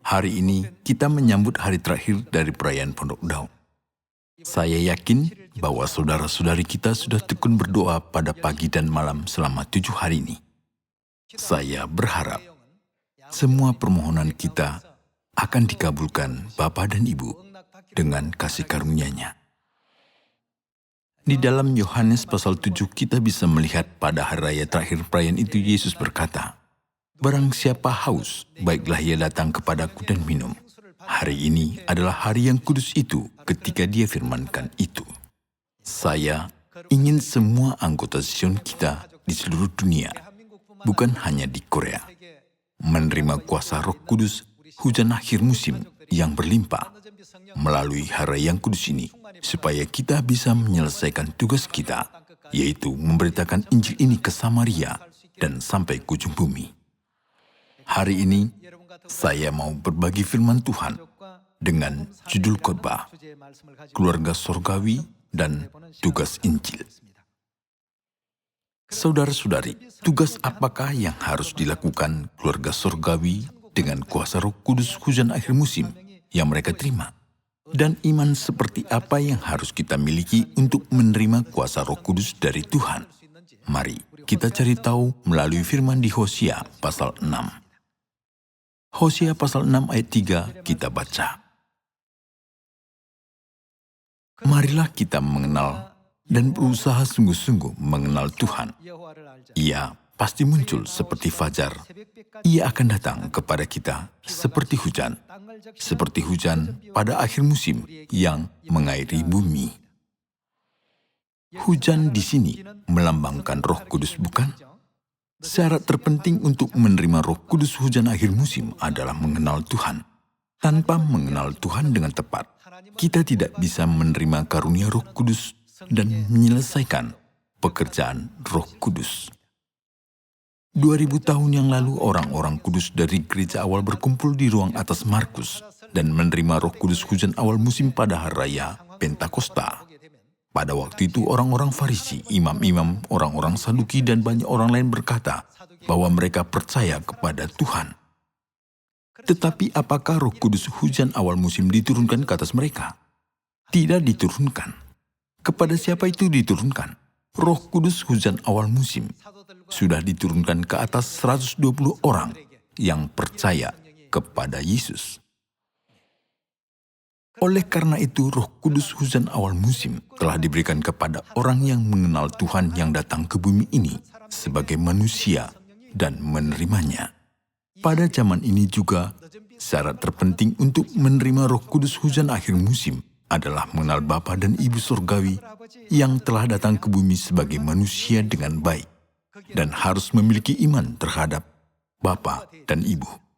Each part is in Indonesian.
Hari ini kita menyambut hari terakhir dari perayaan Pondok Daun. Saya yakin bahwa saudara-saudari kita sudah tekun berdoa pada pagi dan malam selama 7 hari ini. Saya berharap semua permohonan kita akan dikabulkan Bapa dan Ibu dengan kasih karunia-Nya. Di dalam Yohanes pasal 7 kita bisa melihat pada hari raya terakhir perayaan itu Yesus berkata, "Barang siapa haus, baiklah ia datang kepadaku dan minum. Hari ini adalah hari yang kudus itu," ketika Dia firmankan itu. Saya ingin semua anggota Zion kita di seluruh dunia, bukan hanya di Korea, menerima kuasa Roh Kudus, hujan akhir musim yang berlimpah melalui hari yang kudus ini, supaya kita bisa menyelesaikan tugas kita, yaitu memberitakan Injil ini ke Samaria dan sampai ke ujung bumi. Hari ini, saya mau berbagi firman Tuhan dengan judul khotbah, Keluarga Sorgawi dan Tugas Injil. Saudara-saudari, tugas apakah yang harus dilakukan keluarga sorgawi dengan kuasa Roh Kudus hujan akhir musim yang mereka terima? Dan iman seperti apa yang harus kita miliki untuk menerima kuasa Roh Kudus dari Tuhan? Mari kita cari tahu melalui firman di Hosea pasal 6. Hosea pasal 6 ayat 3 kita baca. Marilah kita mengenal dan berusaha sungguh-sungguh mengenal Tuhan. Ia pasti muncul seperti fajar. Ia akan datang kepada kita seperti hujan pada akhir musim yang mengairi bumi. Hujan di sini melambangkan Roh Kudus, bukan? Syarat terpenting untuk menerima Roh Kudus hujan akhir musim adalah mengenal Tuhan. Tanpa mengenal Tuhan dengan tepat, kita tidak bisa menerima karunia Roh Kudus dan menyelesaikan pekerjaan Roh Kudus. 2000 tahun yang lalu orang-orang kudus dari gereja awal berkumpul di ruang atas Markus dan menerima Roh Kudus hujan awal musim pada hari raya Pentakosta. Pada waktu itu orang-orang Farisi, imam-imam, orang-orang Saduki dan banyak orang lain berkata bahwa mereka percaya kepada Tuhan. Tetapi apakah Roh Kudus hujan awal musim diturunkan ke atas mereka? Tidak diturunkan. Kepada siapa itu diturunkan? Roh Kudus hujan awal musim sudah diturunkan ke atas 120 orang yang percaya kepada Yesus. Oleh karena itu, Roh Kudus hujan awal musim telah diberikan kepada orang yang mengenal Tuhan yang datang ke bumi ini sebagai manusia dan menerimanya. Pada zaman ini juga, syarat terpenting untuk menerima Roh Kudus hujan akhir musim adalah mengenal Bapa dan Ibu Surgawi yang telah datang ke bumi sebagai manusia dengan baik dan harus memiliki iman terhadap Bapa dan Ibu.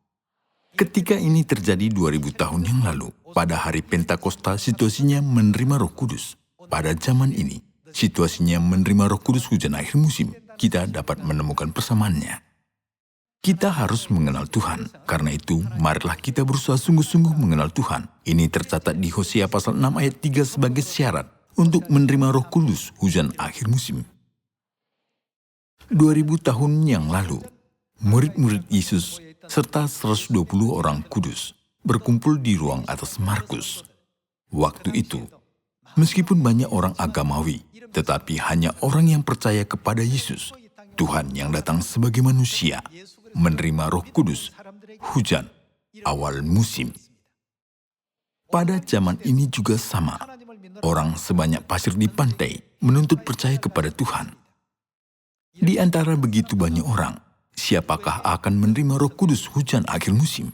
Ketika ini terjadi 2000 tahun yang lalu, pada hari Pentakosta situasinya menerima Roh Kudus. Pada zaman ini, situasinya menerima Roh Kudus hujan akhir musim, kita dapat menemukan persamaannya. Kita harus mengenal Tuhan, karena itu marilah kita berusaha sungguh-sungguh mengenal Tuhan. Ini tercatat di Hosea pasal 6 ayat 3 sebagai syarat untuk menerima Roh Kudus hujan akhir musim. 2000 tahun yang lalu, murid-murid Yesus serta 120 orang kudus berkumpul di ruang atas Markus. Waktu itu, meskipun banyak orang agamawi, tetapi hanya orang yang percaya kepada Yesus, Tuhan yang datang sebagai manusia, menerima Roh Kudus hujan awal musim. Pada zaman ini juga sama, orang sebanyak pasir di pantai menuntut percaya kepada Tuhan. Di antara begitu banyak orang, siapakah akan menerima Roh Kudus hujan akhir musim?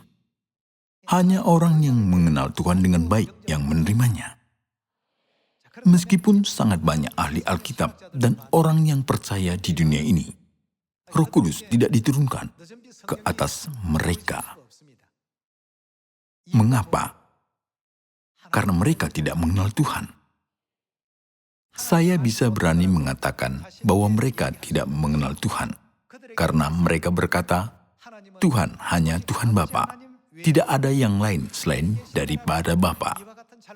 Hanya orang yang mengenal Tuhan dengan baik yang menerimanya. Meskipun sangat banyak ahli Alkitab dan orang yang percaya di dunia ini, Roh Kudus tidak diturunkan ke atas mereka. Mengapa? Karena mereka tidak mengenal Tuhan. Saya bisa berani mengatakan bahwa mereka tidak mengenal Tuhan, karena mereka berkata, Tuhan hanya Tuhan Bapa, tidak ada yang lain selain daripada Bapa.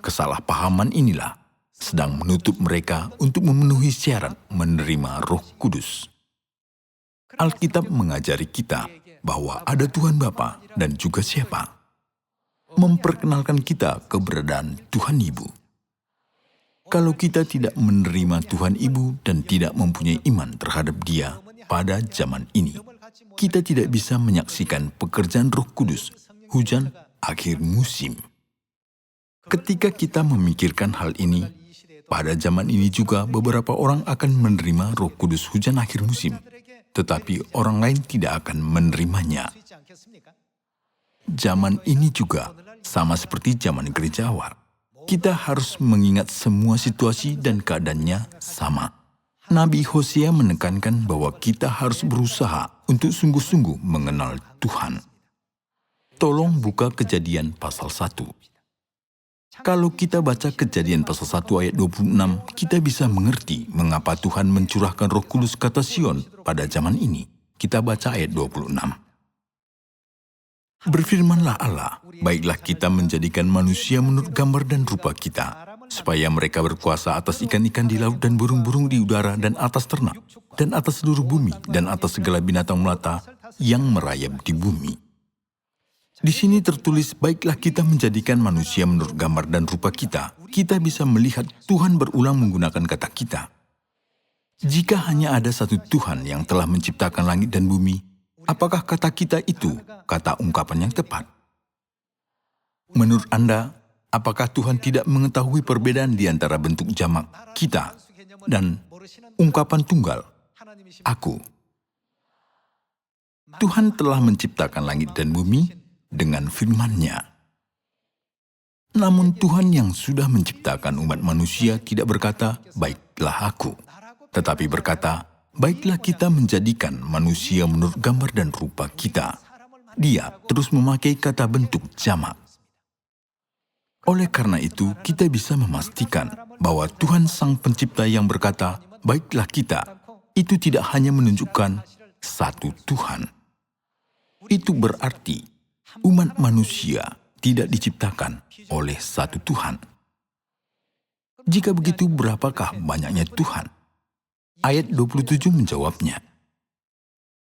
Kesalahpahaman inilah sedang menutup mereka untuk memenuhi syarat menerima Roh Kudus. Alkitab mengajari kita bahwa ada Tuhan Bapa dan juga siapa? memperkenalkan kita keberadaan Tuhan Ibu. Kalau kita tidak menerima Tuhan Ibu dan tidak mempunyai iman terhadap Dia pada zaman ini, kita tidak bisa menyaksikan pekerjaan Roh Kudus, hujan akhir musim. Ketika kita memikirkan hal ini, pada zaman ini juga beberapa orang akan menerima Roh Kudus hujan akhir musim, tetapi orang lain tidak akan menerimanya. Zaman ini juga sama seperti zaman gereja awal. Kita harus mengingat semua situasi dan keadaannya sama. Nabi Hosea menekankan bahwa kita harus berusaha untuk sungguh-sungguh mengenal Tuhan. Tolong buka Kejadian pasal 1. Kalau kita baca Kejadian pasal 1 ayat 26, kita bisa mengerti mengapa Tuhan mencurahkan Roh Kudus ke atas Sion pada zaman ini. Kita baca ayat 26. Berfirmanlah Allah, baiklah kita menjadikan manusia menurut gambar dan rupa kita, supaya mereka berkuasa atas ikan-ikan di laut dan burung-burung di udara dan atas ternak, dan atas seluruh bumi, dan atas segala binatang melata yang merayap di bumi. Di sini tertulis, baiklah kita menjadikan manusia menurut gambar dan rupa kita. Kita bisa melihat Tuhan berulang menggunakan kata kita. Jika hanya ada satu Tuhan yang telah menciptakan langit dan bumi, apakah kata kita itu kata ungkapan yang tepat? Menurut Anda, apakah Tuhan tidak mengetahui perbedaan di antara bentuk jamak kita dan ungkapan tunggal aku? Tuhan telah menciptakan langit dan bumi dengan firman-Nya. Namun Tuhan yang sudah menciptakan umat manusia tidak berkata, baiklah aku, tetapi berkata, baiklah kita menjadikan manusia menurut gambar dan rupa kita. Dia terus memakai kata bentuk jamak. Oleh karena itu, kita bisa memastikan bahwa Tuhan Sang Pencipta yang berkata, baiklah kita, itu tidak hanya menunjukkan satu Tuhan. Itu berarti umat manusia tidak diciptakan oleh satu Tuhan. Jika begitu, berapakah banyaknya Tuhan? Ayat 27 menjawabnya.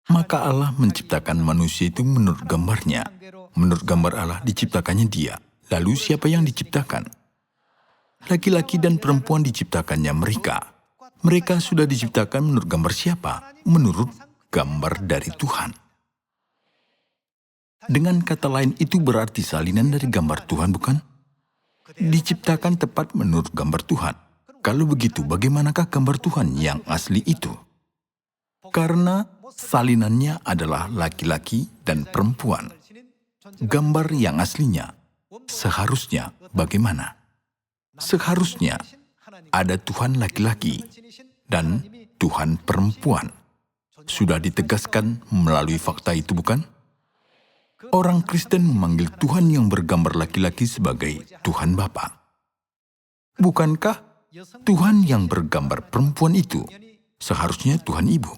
Maka Allah menciptakan manusia itu menurut gambarnya. Menurut gambar Allah diciptakannya dia. Lalu siapa yang diciptakan? Laki-laki dan perempuan diciptakannya mereka. Mereka sudah diciptakan menurut gambar siapa? Menurut gambar dari Tuhan. Dengan kata lain, itu berarti salinan dari gambar Tuhan, bukan? Diciptakan tepat menurut gambar Tuhan. Kalau begitu, bagaimanakah gambar Tuhan yang asli itu? Karena salinannya adalah laki-laki dan perempuan. Gambar yang aslinya seharusnya bagaimana? Seharusnya ada Tuhan laki-laki dan Tuhan perempuan. Sudah ditegaskan melalui fakta itu, bukan? Orang Kristen memanggil Tuhan yang bergambar laki-laki sebagai Tuhan Bapa. Bukankah Tuhan yang bergambar perempuan itu seharusnya Tuhan Ibu?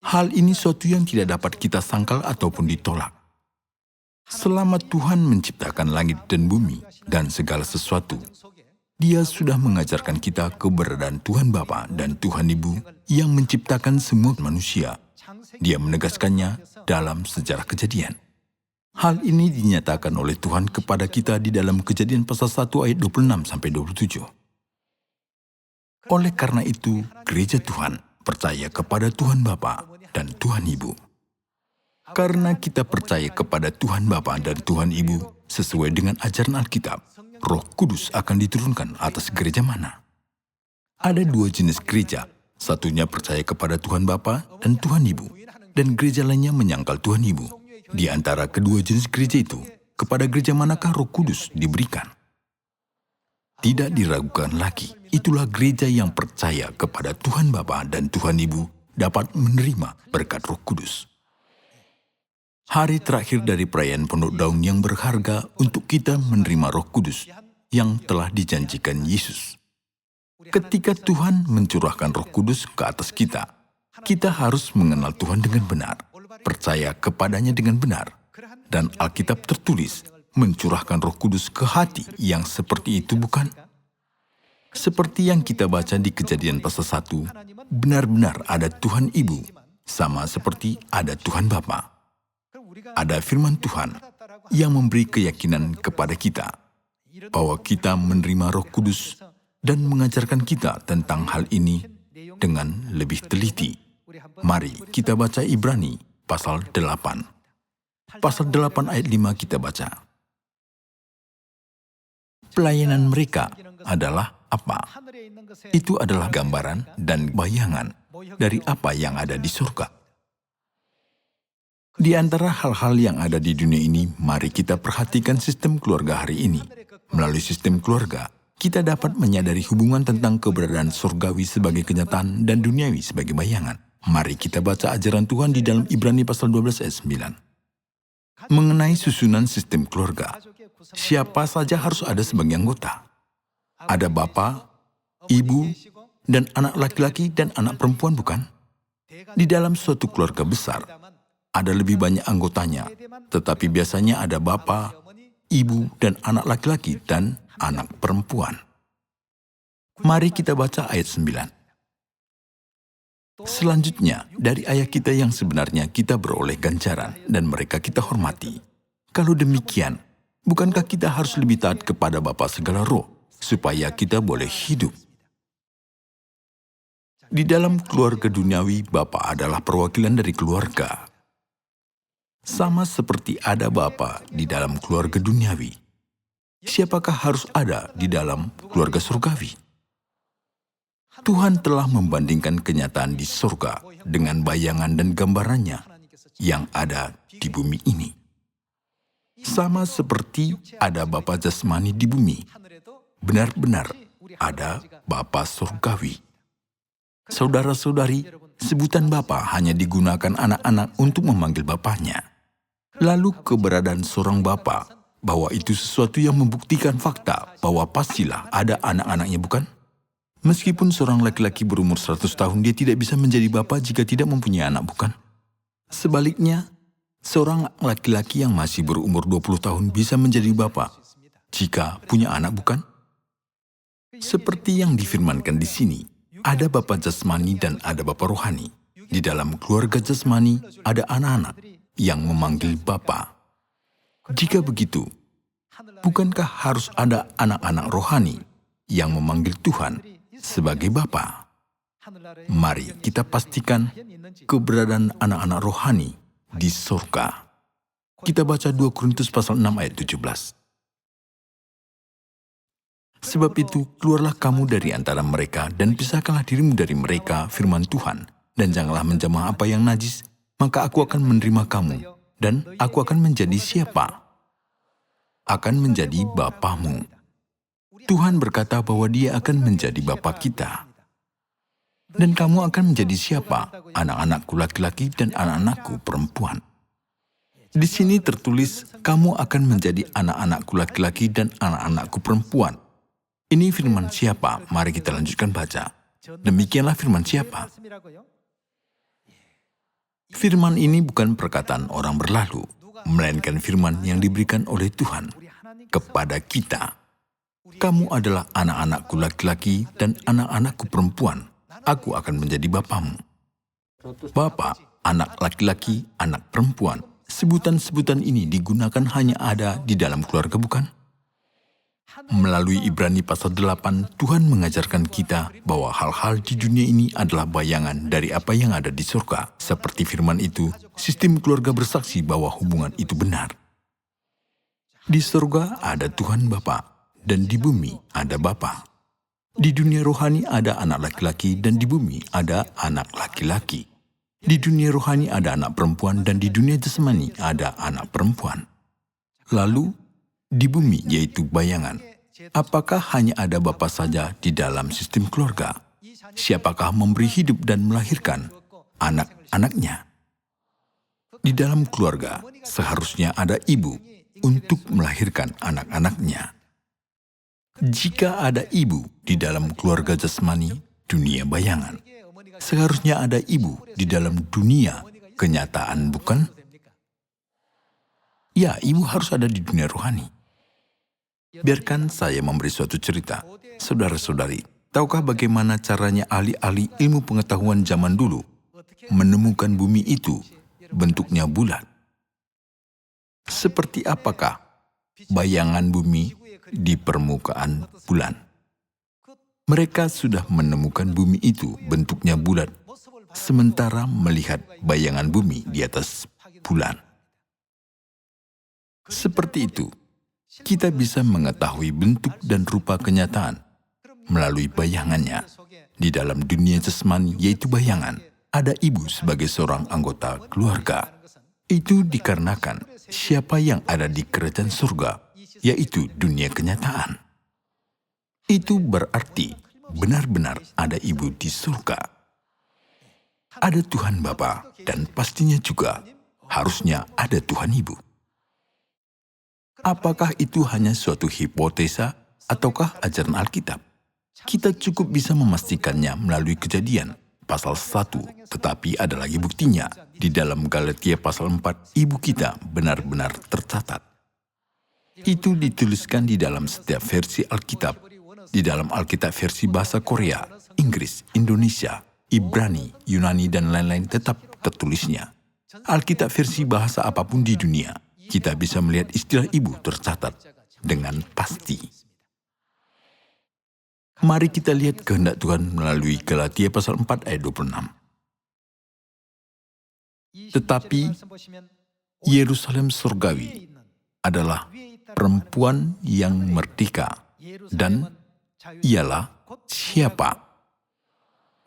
Hal ini suatu yang tidak dapat kita sangkal ataupun ditolak. Selama Tuhan menciptakan langit dan bumi dan segala sesuatu, Dia sudah mengajarkan kita keberadaan Tuhan Bapa dan Tuhan Ibu yang menciptakan semua manusia. Dia menegaskannya dalam sejarah Kejadian. Hal ini dinyatakan oleh Tuhan kepada kita di dalam Kejadian pasal 1 ayat 26-27. Oleh karena itu, gereja Tuhan percaya kepada Tuhan Bapa dan Tuhan Ibu. Karena kita percaya kepada Tuhan Bapa dan Tuhan Ibu sesuai dengan ajaran Alkitab, Roh Kudus akan diturunkan atas gereja mana? Ada dua jenis gereja, satunya percaya kepada Tuhan Bapa dan Tuhan Ibu, dan gereja lainnya menyangkal Tuhan Ibu. Di antara kedua jenis gereja itu, kepada gereja manakah Roh Kudus diberikan? Tidak diragukan lagi, itulah gereja yang percaya kepada Tuhan Bapa dan Tuhan Ibu dapat menerima berkat Roh Kudus. Hari terakhir dari perayaan Pondok Daun yang berharga untuk kita menerima Roh Kudus yang telah dijanjikan Yesus. Ketika Tuhan mencurahkan Roh Kudus ke atas kita, kita harus mengenal Tuhan dengan benar, percaya kepadanya dengan benar, dan Alkitab tertulis mencurahkan Roh Kudus ke hati yang seperti itu, bukan? Seperti yang kita baca di Kejadian pasal 1, benar-benar ada Tuhan Ibu, sama seperti ada Tuhan Bapa. Ada firman Tuhan, yang memberi keyakinan kepada kita bahwa kita menerima Roh Kudus dan mengajarkan kita tentang hal ini dengan lebih teliti. Mari kita baca Ibrani pasal 8. Pasal 8 ayat 5 kita baca. Pelayanan mereka adalah apa? Itu adalah gambaran dan bayangan dari apa yang ada di surga. Di antara hal-hal yang ada di dunia ini, mari kita perhatikan sistem keluarga hari ini. Melalui sistem keluarga, kita dapat menyadari hubungan tentang keberadaan surgawi sebagai kenyataan dan duniawi sebagai bayangan. Mari kita baca ajaran Tuhan di dalam Ibrani pasal 12 ayat 9. Mengenai susunan sistem keluarga, siapa saja harus ada sebagai anggota. Ada bapa, ibu, dan anak laki-laki dan anak perempuan, bukan? Di dalam suatu keluarga besar, ada lebih banyak anggotanya, tetapi biasanya ada bapa, ibu, dan anak laki-laki dan anak perempuan. Mari kita baca ayat 9. Selanjutnya, dari ayah kita yang sebenarnya kita beroleh ganjaran dan mereka kita hormati. Kalau demikian, bukankah kita harus lebih taat kepada Bapa segala roh, supaya kita boleh hidup? Di dalam keluarga duniawi, Bapa adalah perwakilan dari keluarga. Sama seperti ada Bapa di dalam keluarga duniawi. Siapakah harus ada di dalam keluarga surgawi? Tuhan telah membandingkan kenyataan di surga dengan bayangan dan gambarannya yang ada di bumi ini. Sama seperti ada Bapa jasmani di bumi, benar-benar ada Bapa surgawi. Saudara-saudari, sebutan Bapa hanya digunakan anak-anak untuk memanggil bapaknya. Lalu keberadaan seorang Bapa, bahwa itu sesuatu yang membuktikan fakta bahwa pastilah ada anak-anaknya, bukan? Meskipun seorang laki-laki berumur 100 tahun, dia tidak bisa menjadi bapa jika tidak mempunyai anak, bukan? Sebaliknya, seorang laki-laki yang masih berumur 20 tahun bisa menjadi bapa jika punya anak, bukan? Seperti yang difirmankan di sini, ada bapa jasmani dan ada bapa rohani. Di dalam keluarga jasmani ada anak-anak yang memanggil bapa. Jika begitu, bukankah harus ada anak-anak rohani yang memanggil Tuhan sebagai Bapa? Mari kita pastikan keberadaan anak-anak rohani di surga. Kita baca 2 Korintus pasal 6 ayat 17. Sebab itu, keluarlah kamu dari antara mereka dan pisahkanlah dirimu dari mereka, firman Tuhan, dan janganlah menjamah apa yang najis, maka aku akan menerima kamu, dan aku akan menjadi siapa? Akan menjadi Bapamu. Tuhan berkata bahwa Dia akan menjadi Bapa kita. Dan kamu akan menjadi siapa? Anak-anakku laki-laki dan anak-anakku perempuan. Di sini tertulis, kamu akan menjadi anak-anakku laki-laki dan anak-anakku perempuan. Ini firman siapa? Mari kita lanjutkan baca. Demikianlah firman siapa? Firman ini bukan perkataan orang berlalu, melainkan firman yang diberikan oleh Tuhan kepada kita. Kamu adalah anak-anakku laki-laki dan anak-anakku perempuan. Aku akan menjadi bapamu. Bapa, anak laki-laki, anak perempuan. Sebutan-sebutan ini digunakan hanya ada di dalam keluarga, bukan? Melalui Ibrani pasal 8, Tuhan mengajarkan kita bahwa hal-hal di dunia ini adalah bayangan dari apa yang ada di surga. Seperti firman itu, sistem keluarga bersaksi bahwa hubungan itu benar. Di surga ada Tuhan Bapa. Dan di bumi ada Bapa. Di dunia rohani ada anak laki-laki dan di bumi ada anak laki-laki. Di dunia rohani ada anak perempuan dan di dunia jasmani ada anak perempuan. Lalu, di bumi yaitu bayangan, apakah hanya ada Bapa saja di dalam sistem keluarga? Siapakah memberi hidup dan melahirkan anak-anaknya? Di dalam keluarga, seharusnya ada ibu untuk melahirkan anak-anaknya. Jika ada ibu di dalam keluarga jasmani, dunia bayangan, seharusnya ada ibu di dalam dunia kenyataan, bukan? Ya, ibu harus ada di dunia rohani. Biarkan saya memberi suatu cerita. Saudara-saudari, tahukah bagaimana caranya ahli-ahli ilmu pengetahuan zaman dulu menemukan bumi itu bentuknya bulat? Seperti apakah bayangan bumi di permukaan bulan? Mereka sudah menemukan bumi itu bentuknya bulat, sementara melihat bayangan bumi di atas bulan. Seperti itu, kita bisa mengetahui bentuk dan rupa kenyataan melalui bayangannya. Di dalam dunia jasmani, yaitu bayangan, ada ibu sebagai seorang anggota keluarga. Itu dikarenakan siapa yang ada di kerajaan surga, yaitu dunia kenyataan. Itu berarti benar-benar ada ibu di surga. Ada Tuhan Bapa dan pastinya juga harusnya ada Tuhan Ibu. Apakah itu hanya suatu hipotesa ataukah ajaran Alkitab? Kita cukup bisa memastikannya melalui Kejadian pasal 1, tetapi ada lagi buktinya. Di dalam Galatia pasal 4, ibu kita benar-benar tercatat. Itu dituliskan di dalam setiap versi Alkitab, di dalam Alkitab versi bahasa Korea, Inggris, Indonesia, Ibrani, Yunani, dan lain-lain tetap tertulisnya. Alkitab versi bahasa apapun di dunia, kita bisa melihat istilah ibu tercatat dengan pasti. Mari kita lihat kehendak Tuhan melalui Galatia pasal 4 ayat 26. Tetapi Yerusalem surgawi adalah perempuan yang merdeka, dan ialah siapa?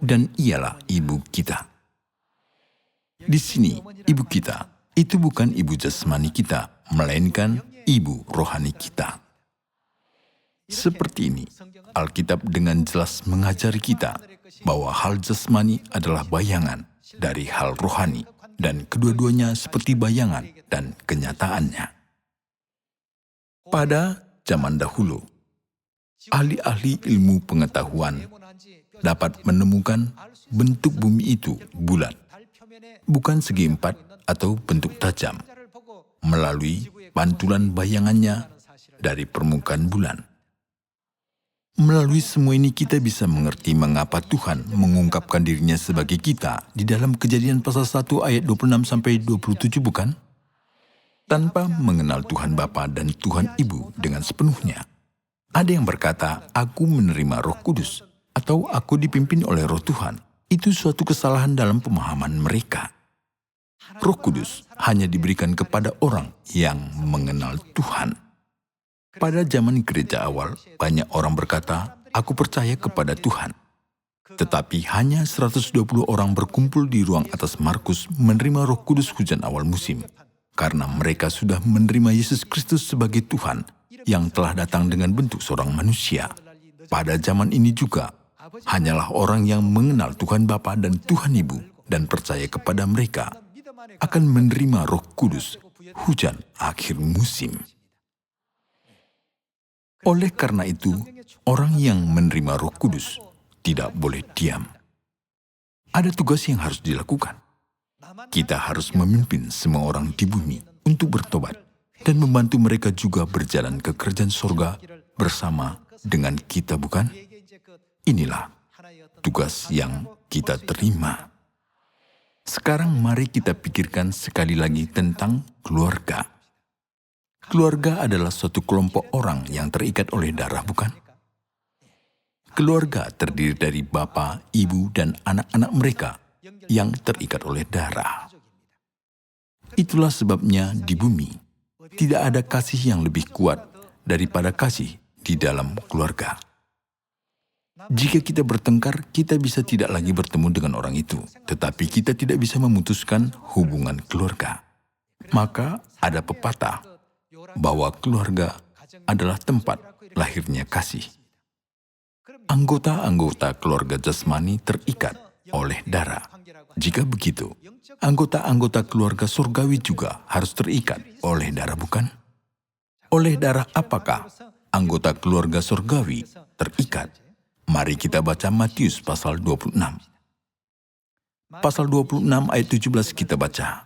Dan ialah ibu kita. Di sini, ibu kita itu bukan ibu jasmani kita, melainkan ibu rohani kita. Seperti ini, Alkitab dengan jelas mengajari kita bahwa hal jasmani adalah bayangan dari hal rohani, dan kedua-duanya seperti bayangan dan kenyataannya. Pada zaman dahulu, ahli-ahli ilmu pengetahuan dapat menemukan bentuk bumi itu bulat, bukan segi empat atau bentuk tajam, melalui pantulan bayangannya dari permukaan bulan. Melalui semua ini kita bisa mengerti mengapa Tuhan mengungkapkan dirinya sebagai kita di dalam Kejadian pasal 1 ayat 26-27, bukan? Tanpa mengenal Tuhan Bapa dan Tuhan Ibu dengan sepenuhnya. Ada yang berkata, aku menerima Roh Kudus, atau aku dipimpin oleh Roh Tuhan. Itu suatu kesalahan dalam pemahaman mereka. Roh Kudus hanya diberikan kepada orang yang mengenal Tuhan. Pada zaman gereja awal, banyak orang berkata, aku percaya kepada Tuhan. Tetapi hanya 120 orang berkumpul di ruang atas Markus menerima Roh Kudus hujan awal musim. Karena mereka sudah menerima Yesus Kristus sebagai Tuhan yang telah datang dengan bentuk seorang manusia. Pada zaman ini juga, hanyalah orang yang mengenal Tuhan Bapa dan Tuhan Ibu dan percaya kepada mereka akan menerima Roh Kudus hujan akhir musim. Oleh karena itu, orang yang menerima Roh Kudus tidak boleh diam. Ada tugas yang harus dilakukan. Kita harus memimpin semua orang di bumi untuk bertobat dan membantu mereka juga berjalan ke kerajaan surga bersama dengan kita, bukan? Inilah tugas yang kita terima. Sekarang mari kita pikirkan sekali lagi tentang keluarga. Keluarga adalah suatu kelompok orang yang terikat oleh darah, bukan? Keluarga terdiri dari bapa, ibu, dan anak-anak mereka yang terikat oleh darah. Itulah sebabnya di bumi tidak ada kasih yang lebih kuat daripada kasih di dalam keluarga. Jika kita bertengkar, kita bisa tidak lagi bertemu dengan orang itu, tetapi kita tidak bisa memutuskan hubungan keluarga. Maka ada pepatah bahwa keluarga adalah tempat lahirnya kasih. Anggota-anggota keluarga jasmani terikat oleh darah. Jika begitu, anggota-anggota keluarga surgawi juga harus terikat oleh darah, bukan? Oleh darah apakah anggota keluarga surgawi terikat? Mari kita baca Matius pasal 26. Pasal 26 ayat 17 kita baca.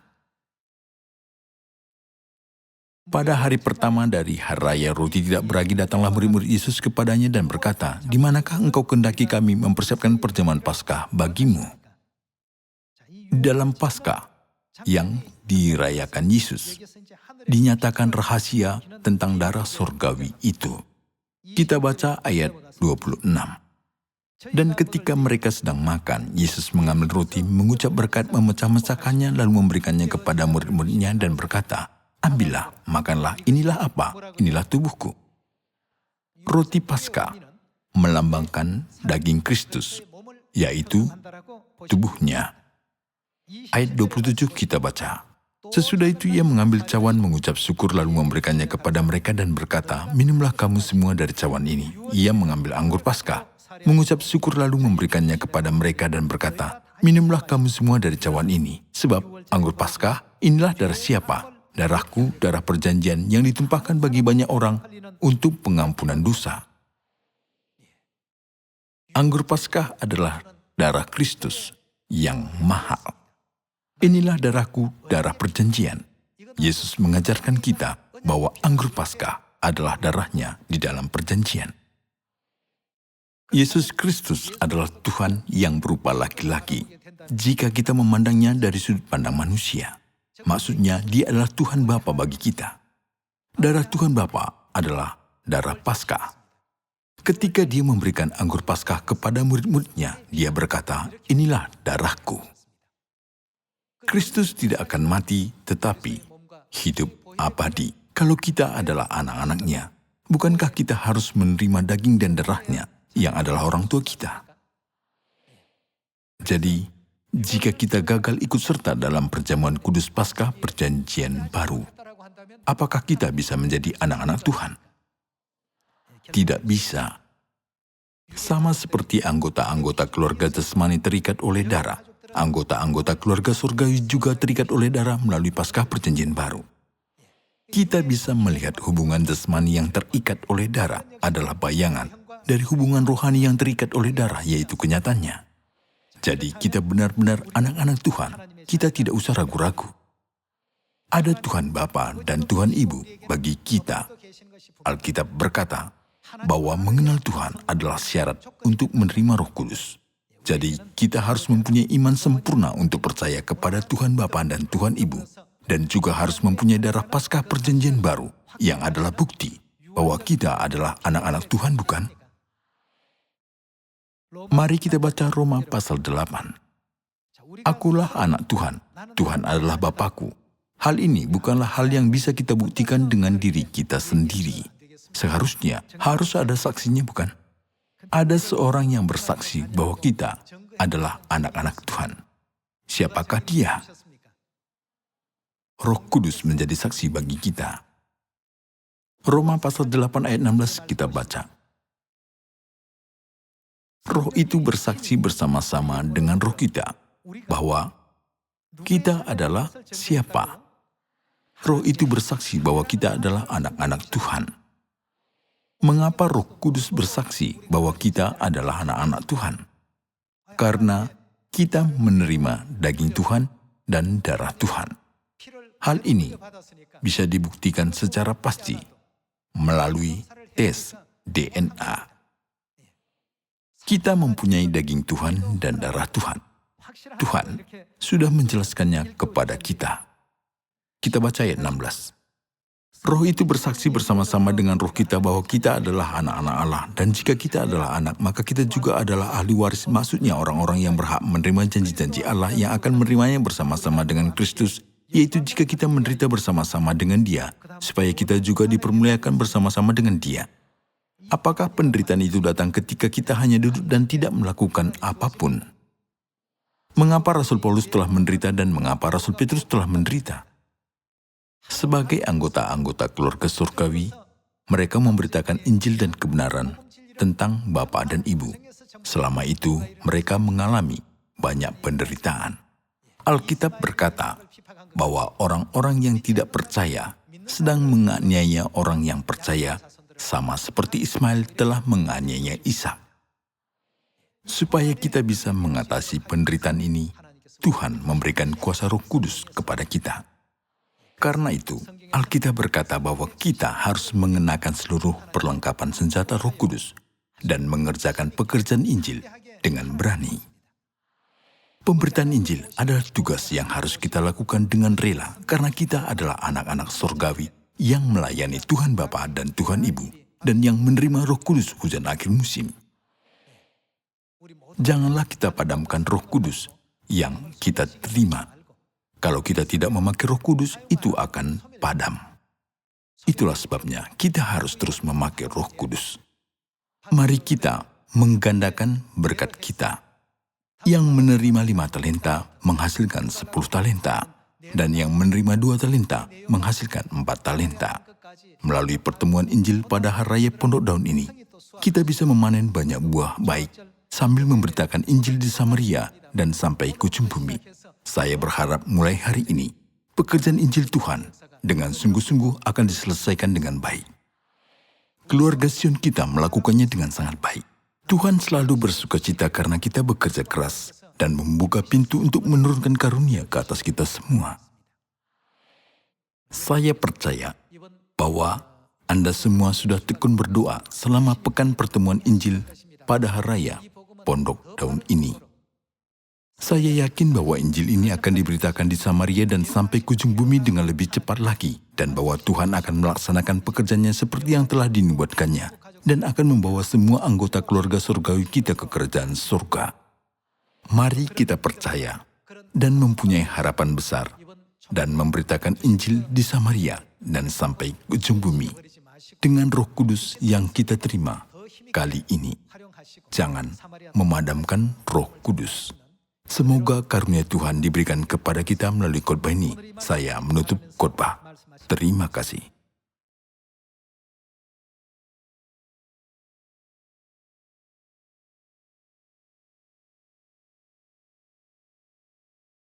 Pada hari pertama dari hari raya roti tidak beragi datanglah murid-murid Yesus kepadanya dan berkata, di manakah engkau kehendaki kami mempersiapkan perjamuan Paskah bagimu? Dalam Paskah, yang dirayakan Yesus. Dinyatakan rahasia tentang darah surgawi itu. Kita baca ayat 26. Dan ketika mereka sedang makan, Yesus mengambil roti, mengucap berkat, memecah-mecahkannya, lalu memberikannya kepada murid-muridnya dan berkata, "Ambillah, makanlah, inilah apa? Inilah tubuhku." Roti Paskah melambangkan daging Kristus, yaitu tubuhnya. Ayat 27 kita baca, sesudah itu ia mengambil cawan, mengucap syukur, lalu memberikannya kepada mereka dan berkata, "Minumlah kamu semua dari cawan ini." Ia mengambil anggur Paskah, mengucap syukur, lalu memberikannya kepada mereka dan berkata, "Minumlah kamu semua dari cawan ini, sebab anggur Paskah inilah darah siapa? Darahku, darah perjanjian yang ditumpahkan bagi banyak orang untuk pengampunan dosa." Anggur Paskah adalah darah Kristus yang mahal. Inilah darahku, darah perjanjian. Yesus mengajarkan kita bahwa anggur Paskah adalah darahnya di dalam perjanjian. Yesus Kristus adalah Tuhan yang berupa laki-laki. Jika kita memandangnya dari sudut pandang manusia, maksudnya dia adalah Tuhan Bapa bagi kita. Darah Tuhan Bapa adalah darah Paskah. Ketika dia memberikan anggur Paskah kepada murid-muridnya, dia berkata, "Inilah darahku." Kristus tidak akan mati, tetapi hidup abadi. Kalau kita adalah anak-anaknya, bukankah kita harus menerima daging dan darahnya yang adalah orang tua kita? Jadi, jika kita gagal ikut serta dalam perjamuan kudus Paskah perjanjian baru, apakah kita bisa menjadi anak-anak Tuhan? Tidak bisa. Sama seperti anggota-anggota keluarga jasmani terikat oleh darah, anggota-anggota keluarga surgawi juga terikat oleh darah melalui Paskah perjanjian baru. Kita bisa melihat hubungan jasmani yang terikat oleh darah adalah bayangan dari hubungan rohani yang terikat oleh darah, yaitu kenyataannya. Jadi kita benar-benar anak-anak Tuhan. Kita tidak usah ragu-ragu. Ada Tuhan Bapa dan Tuhan Ibu bagi kita. Alkitab berkata bahwa mengenal Tuhan adalah syarat untuk menerima Roh Kudus. Jadi kita harus mempunyai iman sempurna untuk percaya kepada Tuhan Bapa dan Tuhan Ibu, dan juga harus mempunyai darah Paskah perjanjian baru yang adalah bukti bahwa kita adalah anak-anak Tuhan, bukan? Mari kita baca Roma pasal 8. Akulah anak Tuhan, Tuhan adalah Bapakku. Hal ini bukanlah hal yang bisa kita buktikan dengan diri kita sendiri. Seharusnya harus ada saksinya, bukan? Ada seorang yang bersaksi bahwa kita adalah anak-anak Tuhan. Siapakah dia? Roh Kudus menjadi saksi bagi kita. Roma pasal 8 ayat 16 kita baca. Roh itu bersaksi bersama-sama dengan roh kita bahwa kita adalah siapa? Roh itu bersaksi bahwa kita adalah anak-anak Tuhan. Mengapa Roh Kudus bersaksi bahwa kita adalah anak-anak Tuhan? Karena kita menerima daging Tuhan dan darah Tuhan. Hal ini bisa dibuktikan secara pasti melalui tes DNA. Kita mempunyai daging Tuhan dan darah Tuhan. Tuhan sudah menjelaskannya kepada kita. Kita baca ayat 16. Roh itu bersaksi bersama-sama dengan roh kita bahwa kita adalah anak-anak Allah. Dan jika kita adalah anak, maka kita juga adalah ahli waris. Maksudnya orang-orang yang berhak menerima janji-janji Allah yang akan menerimanya bersama-sama dengan Kristus. Yaitu jika kita menderita bersama-sama dengan Dia, supaya kita juga dipermuliakan bersama-sama dengan Dia. Apakah penderitaan itu datang ketika kita hanya duduk dan tidak melakukan apapun? Mengapa Rasul Paulus telah menderita dan mengapa Rasul Petrus telah menderita? Sebagai anggota-anggota keluarga surgawi, mereka memberitakan Injil dan kebenaran tentang Bapa dan Ibu. Selama itu, mereka mengalami banyak penderitaan. Alkitab berkata bahwa orang-orang yang tidak percaya sedang menganiaya orang yang percaya, sama seperti Ismail telah menganiaya Ishak. Supaya kita bisa mengatasi penderitaan ini, Tuhan memberikan kuasa Roh Kudus kepada kita. Karena itu, Alkitab berkata bahwa kita harus mengenakan seluruh perlengkapan senjata Roh Kudus dan mengerjakan pekerjaan Injil dengan berani. Pemberitaan Injil adalah tugas yang harus kita lakukan dengan rela karena kita adalah anak-anak sorgawi yang melayani Tuhan Bapa dan Tuhan Ibu dan yang menerima Roh Kudus hujan akhir musim. Janganlah kita padamkan Roh Kudus yang kita terima. Kalau kita tidak memakai Roh Kudus, itu akan padam. Itulah sebabnya kita harus terus memakai Roh Kudus. Mari kita menggandakan berkat kita. Yang menerima 5 talenta menghasilkan 10 talenta, dan yang menerima 2 talenta menghasilkan 4 talenta. Melalui pertemuan Injil pada Hari Raya Pondok Daun ini, kita bisa memanen banyak buah baik sambil memberitakan Injil di Samaria dan sampai ke ujung bumi. Saya berharap mulai hari ini, pekerjaan Injil Tuhan dengan sungguh-sungguh akan diselesaikan dengan baik. Keluarga Sion kita melakukannya dengan sangat baik. Tuhan selalu bersukacita karena kita bekerja keras dan membuka pintu untuk menurunkan karunia ke atas kita semua. Saya percaya bahwa Anda semua sudah tekun berdoa selama pekan pertemuan Injil pada Hari Raya Pondok Daun ini. Saya yakin bahwa Injil ini akan diberitakan di Samaria dan sampai ke ujung bumi dengan lebih cepat lagi, dan bahwa Tuhan akan melaksanakan pekerjaannya seperti yang telah dinubuatkannya, dan akan membawa semua anggota keluarga surgawi kita ke kerajaan surga. Mari kita percaya dan mempunyai harapan besar dan memberitakan Injil di Samaria dan sampai ke ujung bumi dengan Roh Kudus yang kita terima kali ini. Jangan memadamkan Roh Kudus. Semoga karunia Tuhan diberikan kepada kita melalui khotbah ini. Saya menutup khotbah. Terima kasih.